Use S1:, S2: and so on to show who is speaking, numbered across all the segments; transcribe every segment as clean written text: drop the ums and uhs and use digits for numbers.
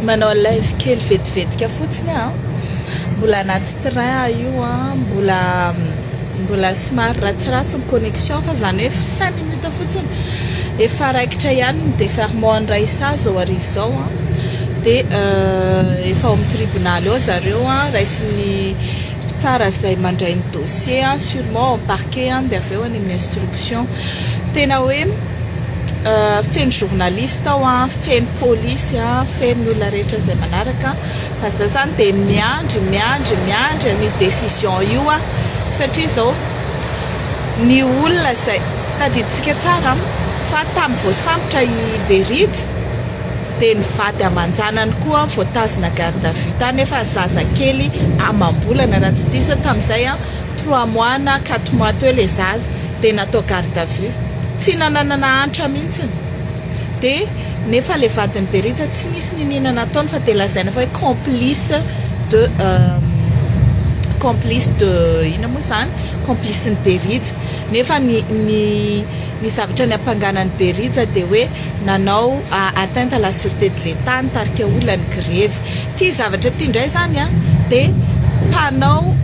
S1: manao live kely vetivetika fotsiny mbola anaty très io mbola somary ratsiratsy ny connexion fa zany hoe 5 minutes fotsiny efa raikitra ihany ny déferrement ny Raissah zao arivo zao de efa ao amin'ny tribunal eo zareo raisin'ny tsara zay mandray ny dossier sûrement au parquet de aveo any amin'ny instruction tena hoe feno journaliste ao feno police feno olona rehetra zay manaraka fa zany de miandry ny décision io satria zao ny olona zay tadiditsika tsara fa tamy voasambotra i Berity de ny vady amanjanany koa voatazona garde à vue tany efa zaza kely amam-bolana raha tsy diso tam'izay 3 mois na 4 mois teo le zaza de natao garde à vue tsy nananana antra mihitsy de nefa le vadiny Berity tsy nisy ninina nataony fa de lazaina fa hoe complice de ina moa zany complice ny Berity nefa ny zavatra ny ampanganany Berity de hoe nanao atteinte à la sûreté de l'État nitarika olona ny grève ty zavatra ty ndray zany de mpanao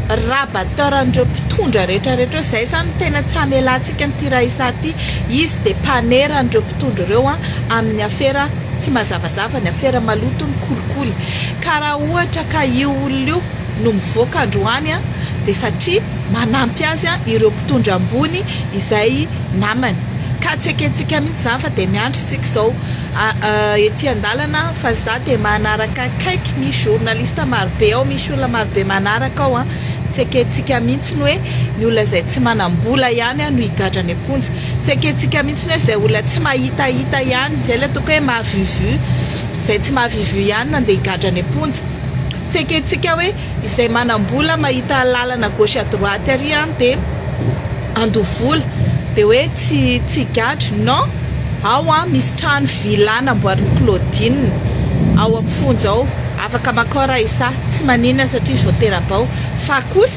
S1: rabateur andreo mpitondra rehetrarehetra zay zany tena tsy amelantsika ny ty Raissah ty izy de panera andreo mpitondra reo amin'ny afera tsy mazavazava ny afera maloto ny kolikoly karaha ohatra ka io olona io no mivoaka androany de satria manampy azy ireo mpitondra ambony izay namany ka tseketsika mihitsy zany fa de miandrytsika zao ety andalana fa za de manaraka kaiky misy journaliste marobe ao misy olona marobe manaraka ao tseketsika mihitsy ny hoe ny olona zay tsy manambola ihany no higadra ny amponjy tseketsika mihitsy ny hoe zay olona tsy mahitahita ihany zay le atoko hoe mahavuvu zay tsy mahavuvu ihany no andeha higadra ny amponjy tseketsika hoe izay manambola mahita lalana gauche à droite ary de andovola de hoe tsy gadra non ao misy trano vilana amboarin'ny Claudine ao amin'ny fonja ao afaka makao Raissah tsy maninona satria voaterabao fa kosa